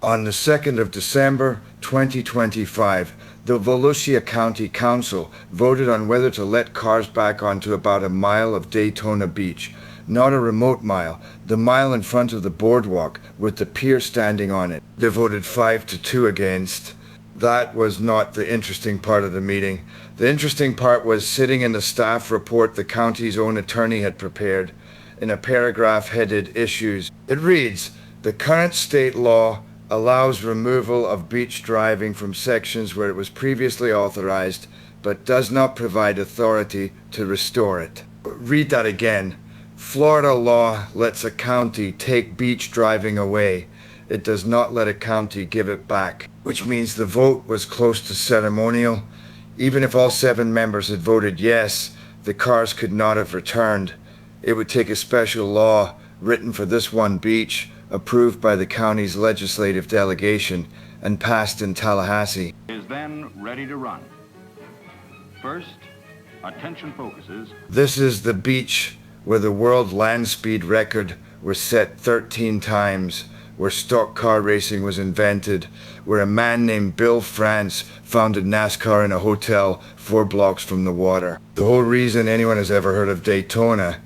On the 2nd of December 2025, the Volusia County Council voted on whether to let cars back onto about a mile of Daytona Beach. Not a remote mile, the mile in front of the boardwalk with the pier standing on it. They voted 5-2 against. That was not the interesting part of the meeting. The interesting part was sitting in the staff report the county's own attorney had prepared in a paragraph headed Issues. It reads, "The current state law allows removal of beach driving from sections where it was previously authorized, but does not provide authority to restore it." Read that again. Florida law lets a county take beach driving away. It does not let a county give it back, which means the vote was close to ceremonial. Even if all 7 members had voted yes, the cars could not have returned. It would take a special law written for this one beach, approved by the county's legislative delegation, and passed in Tallahassee. Is then ready to run. First, attention focuses. This is the beach where the world land speed record was set 13 times, where stock car racing was invented, where a man named Bill France founded NASCAR in a hotel 4 blocks from the water. The whole reason anyone has ever heard of Daytona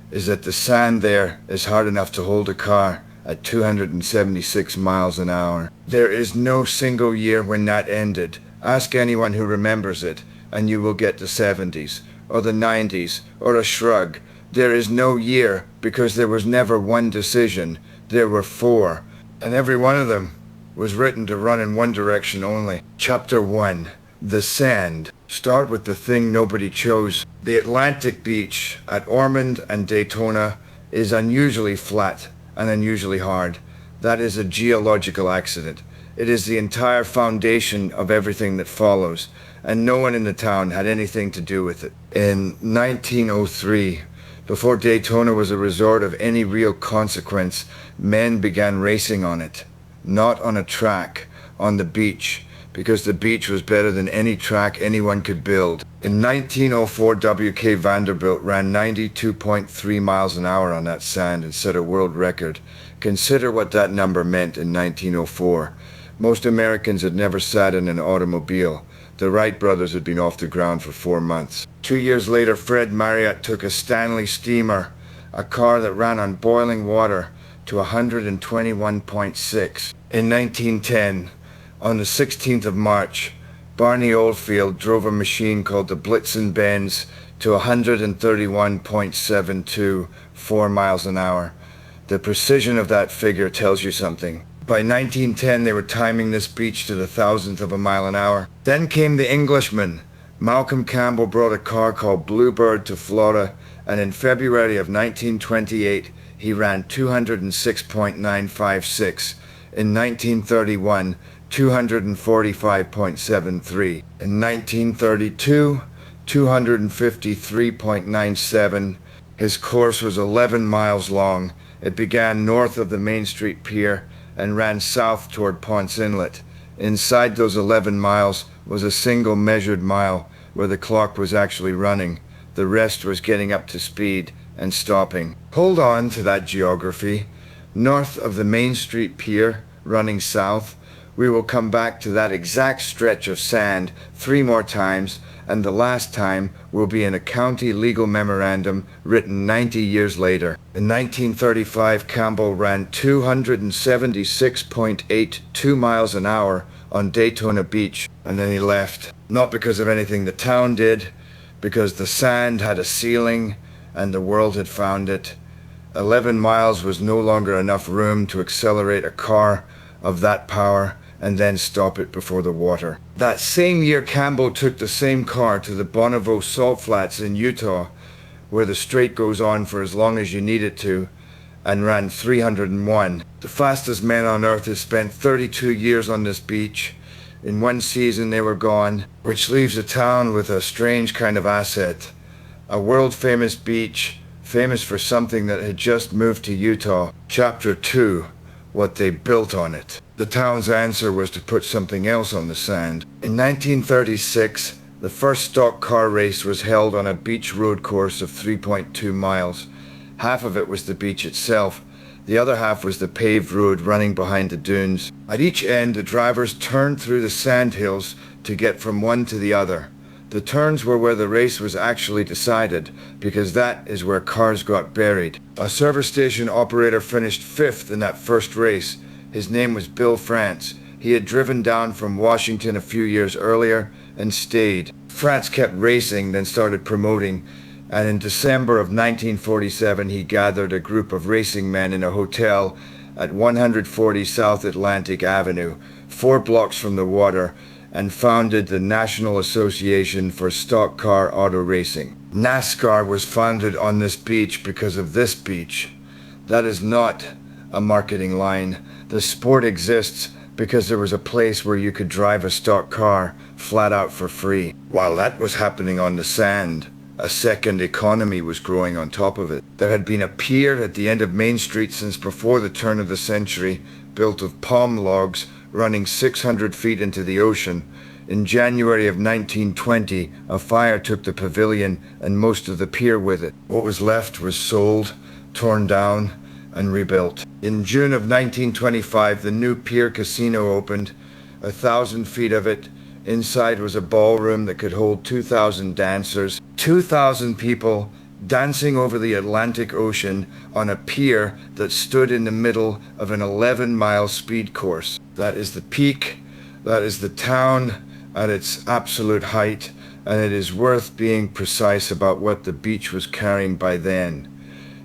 is that the sand there is hard enough to hold a car at 276 miles an hour. There is no single year when that ended. Ask anyone who remembers it, and you will get the 70s, or the 90s, or a shrug. There is no year because there was never one decision. There were 4, and every one of them was written to run in one direction only. Chapter 1. The Sand. Start with the thing nobody chose. The Atlantic beach at Ormond and Daytona is unusually flat and unusually hard. That is a geological accident. It is the entire foundation of everything that follows, and no one in the town had anything to do with it. In 1903, before Daytona was a resort of any real consequence, men began racing on it. Not on a track, on the beach, because the beach was better than any track anyone could build. In 1904, W.K. Vanderbilt ran 92.3 miles an hour on that sand and set a world record. Consider what that number meant in 1904. Most Americans had never sat in an automobile. The Wright brothers had been off the ground for 4 months. 2 years later, Fred Marriott took a Stanley steamer, a car that ran on boiling water, to 121.6. In 1910, on the 16th of March, Barney Oldfield drove a machine called the Blitzen Benz to 131.72, 4 miles an hour. The precision of that figure tells you something. By 1910, they were timing this beach to the 1,000th of a mile an hour. Then came the Englishman. Malcolm Campbell brought a car called Bluebird to Florida, and in February of 1928, he ran 206.956. In 1931, 245.73. In 1932, 253.97. His course was 11 miles long. It began north of the Main Street Pier and ran south toward Ponce Inlet. Inside those 11 miles was a single measured mile where the clock was actually running. The rest was getting up to speed and stopping. Hold on to that geography. North of the Main Street Pier, running south, we will come back to that exact stretch of sand 3 more times, and the last time will be in a county legal memorandum written 90 years later. In 1935, Campbell ran 276.82 miles an hour on Daytona Beach, and then he left. Not because of anything the town did, because the sand had a ceiling and the world had found it. 11 miles was no longer enough room to accelerate a car of that power and then stop it before the water. That same year, Campbell took the same car to the Bonneville Salt Flats in Utah, where the straight goes on for as long as you need it to, and ran 301. The fastest men on earth have spent 32 years on this beach. In one season they were gone, which leaves the town with a strange kind of asset. A world-famous beach, famous for something that had just moved to Utah. Chapter 2. What they built on it. The town's answer was to put something else on the sand. In 1936, the first stock car race was held on a beach road course of 3.2 miles. Half of it was the beach itself. The other half was the paved road running behind the dunes. At each end, the drivers turned through the sand hills to get from one to the other. The turns were where the race was actually decided, because that is where cars got buried. A service station operator finished 5th in that first race. His name was Bill France. He had driven down from Washington a few years earlier and stayed. France kept racing, then started promoting, and in December of 1947 he gathered a group of racing men in a hotel at 140 South Atlantic Avenue, 4 blocks from the water, and founded the National Association for Stock Car Auto Racing. NASCAR was founded on this beach because of this beach. That is not a marketing line. The sport exists because there was a place where you could drive a stock car flat out for free. While that was happening on the sand, a second economy was growing on top of it. There had been a pier at the end of Main Street since before the turn of the century, built of palm logs running 600 feet into the ocean. In January of 1920, a fire took the pavilion and most of the pier with it. What was left was sold, torn down, and rebuilt. In June of 1925, the new pier casino opened, 1,000 feet of it. Inside was a ballroom that could hold 2,000 dancers, 2,000 people dancing over the Atlantic Ocean on a pier that stood in the middle of an 11-mile speed course. That is the peak, that is the town at its absolute height, and it is worth being precise about what the beach was carrying by then.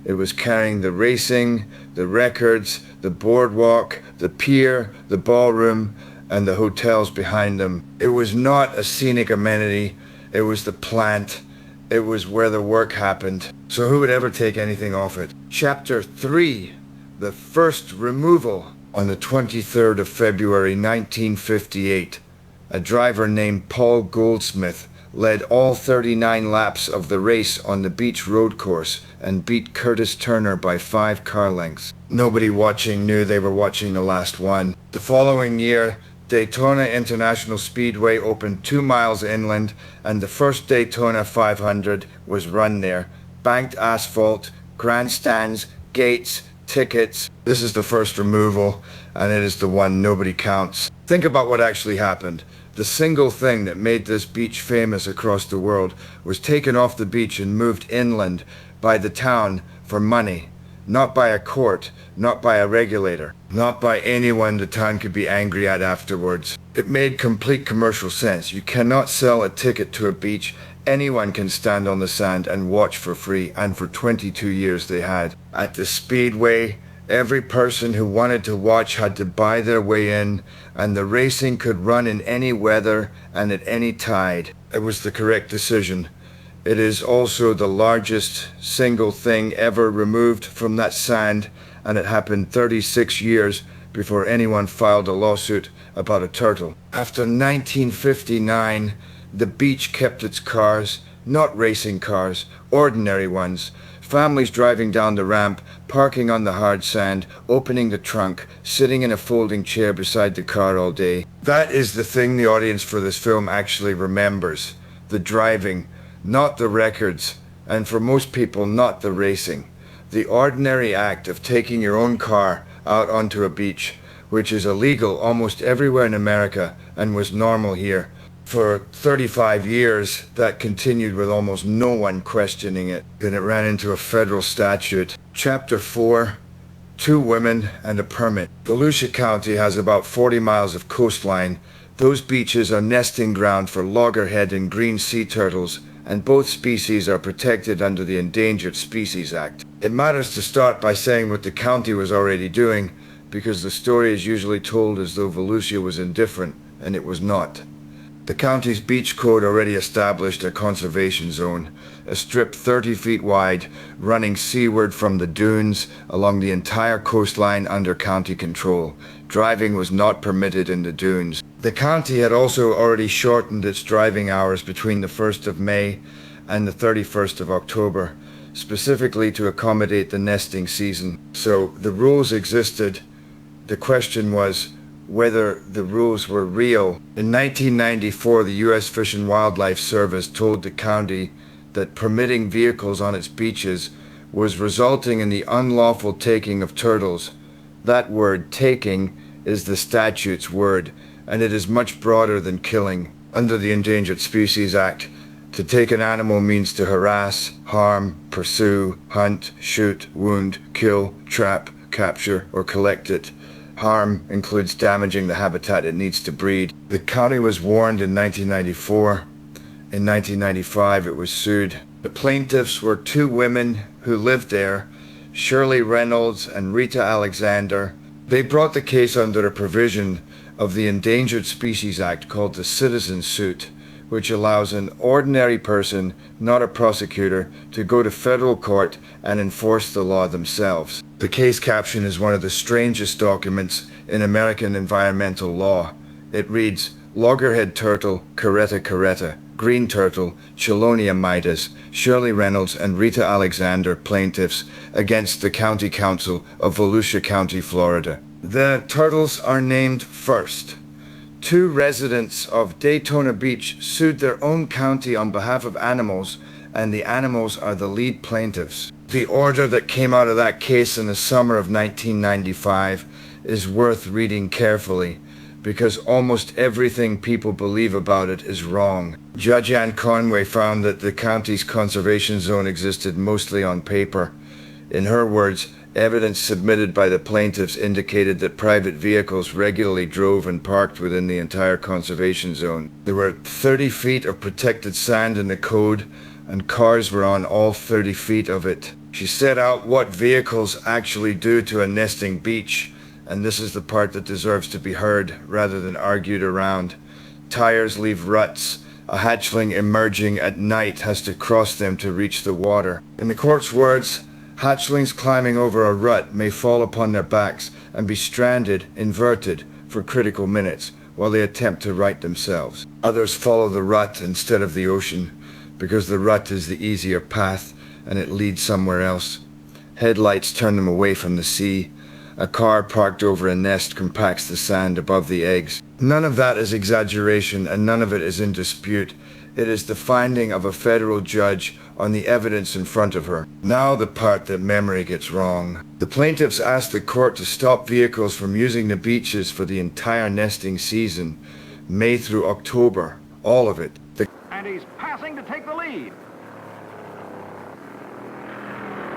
It was carrying the racing, the records, the boardwalk, the pier, the ballroom, and the hotels behind them. It was not a scenic amenity, it was the plant. It was where the work happened. So who would ever take anything off it? Chapter 3, the first removal. On the 23rd of February 1958, a driver named Paul Goldsmith led all 39 laps of the race on the beach road course and beat Curtis Turner by 5 car lengths. Nobody watching knew they were watching the last one. The following year, Daytona International Speedway opened 2 miles inland, and the first Daytona 500 was run there. Banked asphalt, grandstands, gates, tickets. This is the first removal, and it is the one nobody counts. Think about what actually happened. The single thing that made this beach famous across the world was taken off the beach and moved inland by the town for money. Not by a court, not by a regulator, not by anyone the town could be angry at afterwards. It made complete commercial sense. You cannot sell a ticket to a beach. Anyone can stand on the sand and watch for free, and for 22 years they had. At the Speedway, every person who wanted to watch had to buy their way in, and the racing could run in any weather and at any tide. It was the correct decision. It is also the largest single thing ever removed from that sand, and it happened 36 years before anyone filed a lawsuit about a turtle. After 1959, the beach kept its cars, not racing cars, ordinary ones. Families driving down the ramp, parking on the hard sand, opening the trunk, sitting in a folding chair beside the car all day. That is the thing the audience for this film actually remembers. The driving. Not the records, and for most people, not the racing. The ordinary act of taking your own car out onto a beach, which is illegal almost everywhere in America and was normal here. For 35 years, that continued with almost no one questioning it. Then it ran into a federal statute. Chapter 4, 2 women and a permit. Volusia County has about 40 miles of coastline. Those beaches are nesting ground for loggerhead and green sea turtles, and both species are protected under the Endangered Species Act. It matters to start by saying what the county was already doing, because the story is usually told as though Volusia was indifferent, and it was not. The county's beach code already established a conservation zone, a strip 30 feet wide, running seaward from the dunes along the entire coastline under county control. Driving was not permitted in the dunes. The county had also already shortened its driving hours between the 1st of May and the 31st of October, specifically to accommodate the nesting season. So the rules existed. The question was whether the rules were real. In 1994, the U.S. Fish and Wildlife Service told the county that permitting vehicles on its beaches was resulting in the unlawful taking of turtles. That word, taking, is the statutes word, and it is much broader than killing. Under the Endangered Species Act, to take an animal means to harass, harm, pursue, hunt, shoot, wound, kill, trap, capture, or collect it. Harm includes damaging the habitat it needs to breed. The county was warned in 1994. In 1995, it was sued. The plaintiffs were two women who lived there, Shirley Reynolds and Rita Alexander. They brought the case under a provision of the Endangered Species Act called the citizen suit, which allows an ordinary person, not a prosecutor, to go to federal court and enforce the law themselves. The case caption is one of the strangest documents in American environmental law. It reads, Loggerhead turtle, Caretta caretta, green turtle, Chelonia midas, Shirley Reynolds and Rita Alexander plaintiffs against the County Council of Volusia County, Florida. The turtles are named first. Two residents of Daytona Beach sued their own county on behalf of animals, and the animals are the lead plaintiffs. The order that came out of that case in the summer of 1995 is worth reading carefully, because almost everything people believe about it is wrong. Judge Ann Conway found that the county's conservation zone existed mostly on paper. In her words, evidence submitted by the plaintiffs indicated that private vehicles regularly drove and parked within the entire conservation zone. There were 30 feet of protected sand in the code, and cars were on all 30 feet of it. She set out what vehicles actually do to a nesting beach, and this is the part that deserves to be heard rather than argued around. Tires leave ruts. A hatchling emerging at night has to cross them to reach the water. In the court's words, hatchlings climbing over a rut may fall upon their backs and be stranded, inverted, for critical minutes while they attempt to right themselves. Others follow the rut instead of the ocean because the rut is the easier path and it leads somewhere else. Headlights turn them away from the sea. A car parked over a nest compacts the sand above the eggs. None of that is exaggeration and none of it is in dispute. It is the finding of a federal judge on the evidence in front of her. Now the part that memory gets wrong. The plaintiffs asked the court to stop vehicles from using the beaches for the entire nesting season, May through October, all of it. And he's passing to take the lead.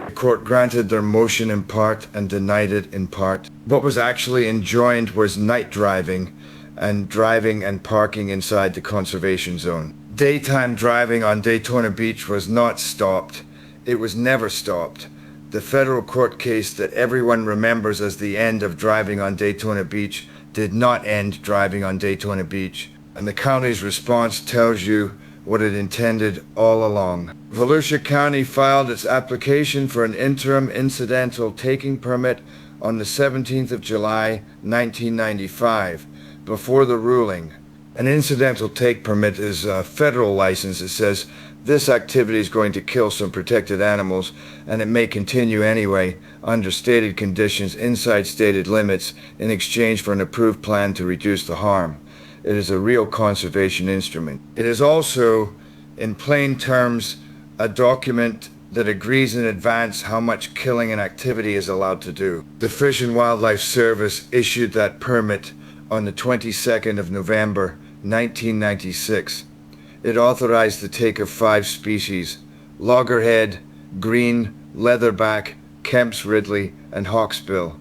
The court granted their motion in part and denied it in part. What was actually enjoined was night driving and parking inside the conservation zone. Daytime driving on Daytona Beach was not stopped. It was never stopped. The federal court case that everyone remembers as the end of driving on Daytona Beach did not end driving on Daytona Beach. And the county's response tells you what it intended all along. Volusia County filed its application for an interim incidental taking permit on the 17th of July, 1995, before the ruling. An incidental take permit is a federal license that says this activity is going to kill some protected animals and it may continue anyway under stated conditions inside stated limits in exchange for an approved plan to reduce the harm. It is a real conservation instrument. It is also, in plain terms, a document that agrees in advance how much killing and activity is allowed to do. The Fish and Wildlife Service issued that permit on the 22nd of November, 1996. It authorized the take of 5 species: loggerhead, green, leatherback, Kemp's Ridley, and hawksbill,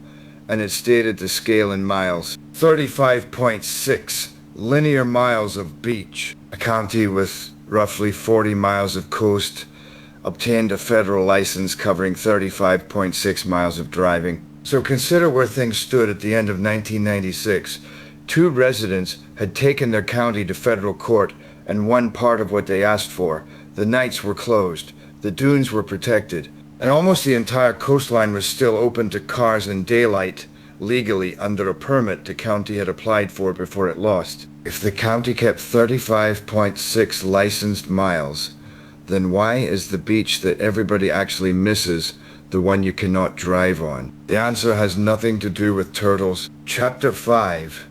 and it stated the scale in miles. 35.6 linear miles of beach. A county with roughly 40 miles of coast obtained a federal license covering 35.6 miles of driving. So consider where things stood at the end of 1996. 2 residents had taken their county to federal court and won part of what they asked for. The nights were closed, the dunes were protected, and almost the entire coastline was still open to cars in daylight, legally under a permit the county had applied for before it lost. If the county kept 35.6 licensed miles, then why is the beach that everybody actually misses the one you cannot drive on? The answer has nothing to do with turtles. Chapter 5.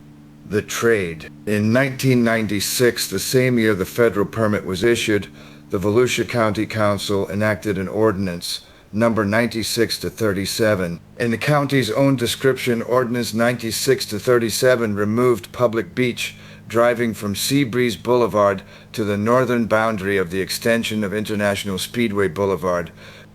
The Trade. In 1996, the same year the federal permit was issued, the Volusia County Council enacted an ordinance number 96 to 37. In the county's own description, Ordinance 96 to 37 removed public beach driving from Seabreeze Boulevard to the northern boundary of the extension of International Speedway Boulevard.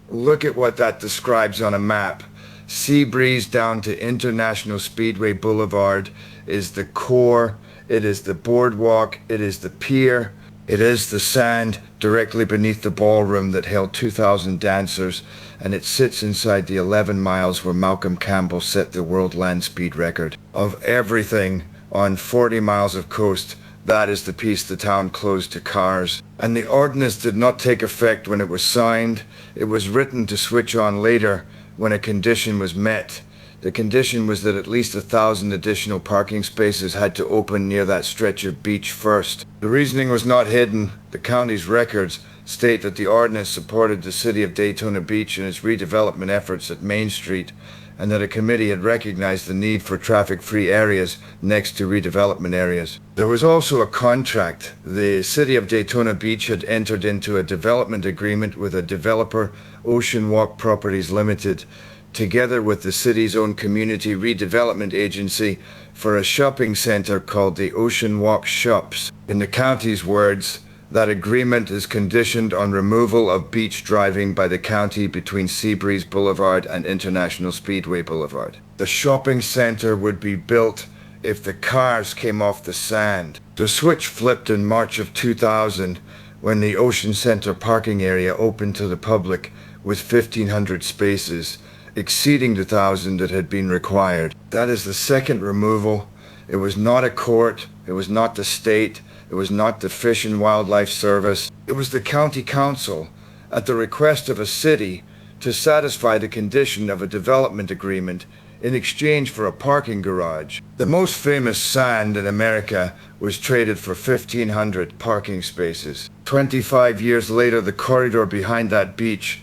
Look at what that describes on a map. Seabreeze down to International Speedway Boulevard is the core, it is the boardwalk, it is the pier, it is the sand directly beneath the ballroom that held 2,000 dancers, and it sits inside the 11 miles where Malcolm Campbell set the world land speed record. Of everything on 40 miles of coast, that is the piece the town closed to cars. And the ordinance did not take effect when it was signed. It was written to switch on later when a condition was met. The condition was that at least 1,000 additional parking spaces had to open near that stretch of beach first. The reasoning was not hidden. The county's records state that the ordinance supported the city of Daytona Beach in its redevelopment efforts at Main Street, and that a committee had recognized the need for traffic-free areas next to redevelopment areas. There was also a contract. The city of Daytona Beach had entered into a development agreement with a developer, Ocean Walk Properties Limited, together with the city's own community redevelopment agency, for a shopping center called the Ocean Walk Shops. In the county's words, that agreement is conditioned on removal of beach driving by the county between Seabreeze Boulevard and International Speedway Boulevard. The shopping center would be built if the cars came off the sand. The switch flipped in March of 2000 when the Ocean Center parking area opened to the public with 1,500 spaces, exceeding the 1,000 that had been required. That is the second removal. It was not a court, it was not the state, it was not the Fish and Wildlife Service. It was the county council, at the request of a city, to satisfy the condition of a development agreement in exchange for a parking garage. The most famous sand in America was traded for 1,500 parking spaces. 25 years later, the corridor behind that beach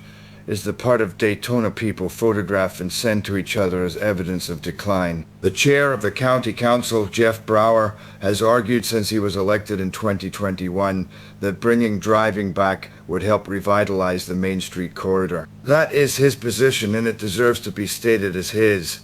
is the part of Daytona people photograph and send to each other as evidence of decline. The chair of the county council, Jeff Brower, has argued since he was elected in 2021 that bringing driving back would help revitalize the Main Street corridor. That is his position, and it deserves to be stated as his.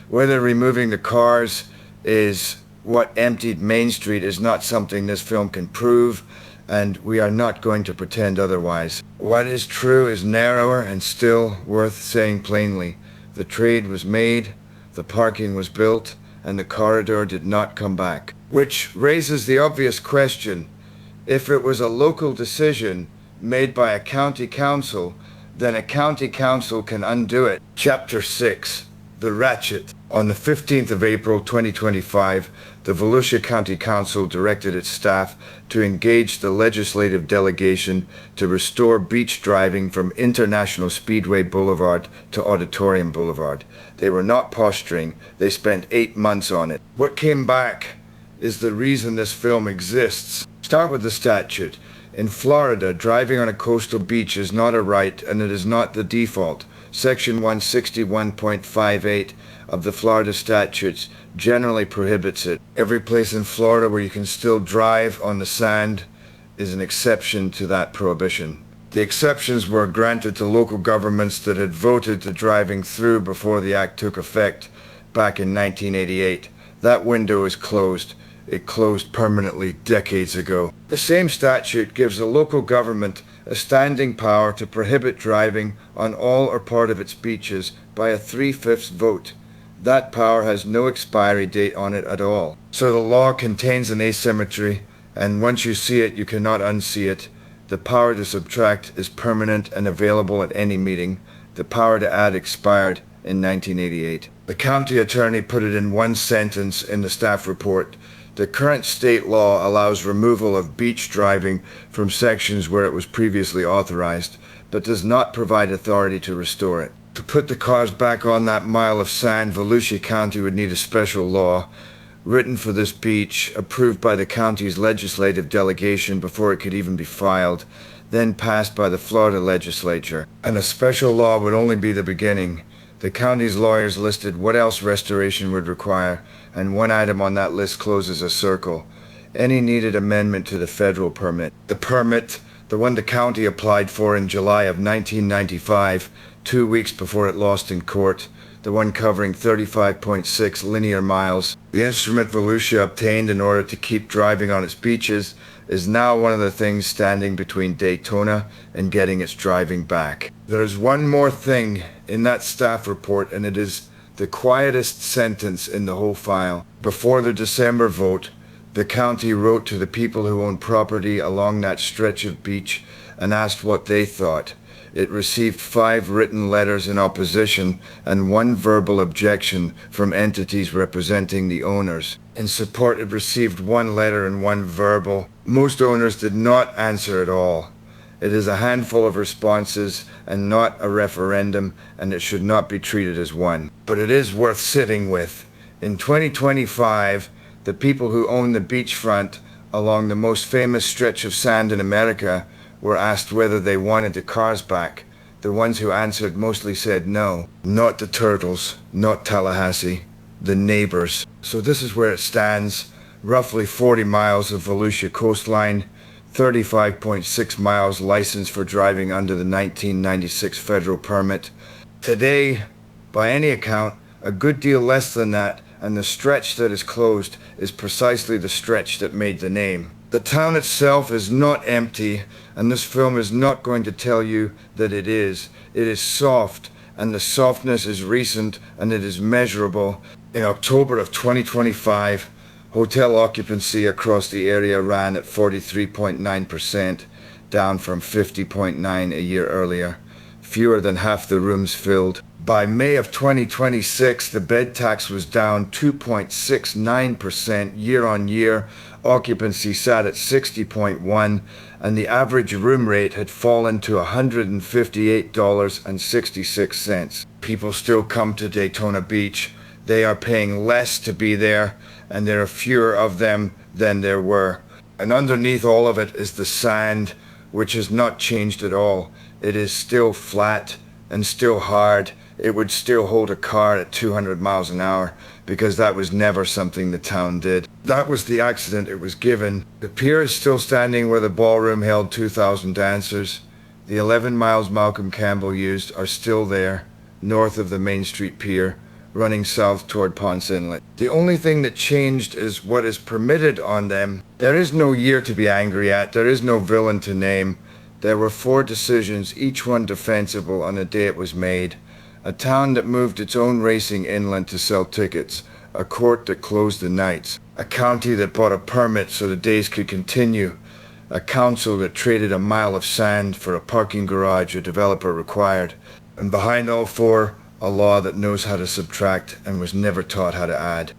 Whether removing the cars is what emptied Main Street is not something this film can prove, and we are not going to pretend otherwise. What is true is narrower and still worth saying plainly. The trade was made, the parking was built, and the corridor did not come back. Which raises the obvious question: if it was a local decision made by a county council, then a county council can undo it. Chapter 6. The Ratchet. On the 15th of April 2025, the Volusia County Council directed its staff to engage the legislative delegation to restore beach driving from International Speedway Boulevard to Auditorium Boulevard. They were not posturing. They spent 8 months on it. What came back is the reason this film exists. Start with the statute. In Florida, driving on a coastal beach is not a right, and it is not the default. Section 161.58 of the Florida Statutes generally prohibits it. Every place in Florida where you can still drive on the sand is an exception to that prohibition. The exceptions were granted to local governments that had voted the driving through before the act took effect back in 1988. That window is closed. It closed permanently decades ago. The same statute gives the local government a standing power to prohibit driving on all or part of its beaches by a 3/5 vote. That power has no expiry date on it at all. So the law contains an asymmetry, and once you see it, you cannot unsee it. The power to subtract is permanent and available at any meeting. The power to add expired in 1988. The county attorney put it in one sentence in the staff report. The current state law allows removal of beach driving from sections where it was previously authorized, but does not provide authority to restore it. To put the cars back on that mile of sand, Volusia County would need a special law, written for this beach, approved by the county's legislative delegation before it could even be filed, then passed by the Florida legislature. And a special law would only be the beginning. The county's lawyers listed what else restoration would require, and one item on that list closes a circle: any needed amendment to the federal permit. The permit, the one the county applied for in July of 1995, 2 weeks before it lost in court, the one covering 35.6 linear miles. The instrument Volusia obtained in order to keep driving on its beaches is now one of the things standing between Daytona and getting its driving back. There's one more thing in that staff report, and it is the quietest sentence in the whole file. Before the December vote, the county wrote to the people who own property along that stretch of beach and asked what they thought. It received 5 written letters in opposition and 1 verbal objection from entities representing the owners. In support, it received 1 letter and 1 verbal. Most owners did not answer at all. It is a handful of responses and not a referendum, and it should not be treated as one. But it is worth sitting with. In 2025, the people who own the beachfront along the most famous stretch of sand in America were asked whether they wanted the cars back. The ones who answered mostly said no. Not the Turtles, not Tallahassee, the neighbors. So this is where it stands. Roughly 40 miles of Volusia coastline, 35.6 miles licensed for driving under the 1996 federal permit. Today, by any account, a good deal less than that, and the stretch that is closed is precisely the stretch that made the name. The town itself is not empty, and this film is not going to tell you that it is. It is soft, and the softness is recent, and it is measurable. In October of 2025, hotel occupancy across the area ran at 43.9%, down from 50.9% a year earlier. Fewer than half the rooms filled. By May of 2026, the bed tax was down 2.69% year on year. Occupancy sat at 60.1%, and the average room rate had fallen to $158.66. People still come to Daytona Beach. They are paying less to be there, and there are fewer of them than there were. And underneath all of it is the sand, which has not changed at all. It is still flat and still hard. It would still hold a car at 200 miles an hour, because that was never something the town did. That was the accident it was given. The pier is still standing where the ballroom held 2,000 dancers. The 11 miles Malcolm Campbell used are still there, north of the Main Street Pier, running south toward Ponce Inlet. The only thing that changed is what is permitted on them. There is no year to be angry at. There is no villain to name. There were 4 decisions, each one defensible on the day it was made. A town that moved its own racing inland to sell tickets. A court that closed the nights. A county that bought a permit so the days could continue. A council that traded a mile of sand for a parking garage a developer required. And behind all 4, a law that knows how to subtract and was never taught how to add.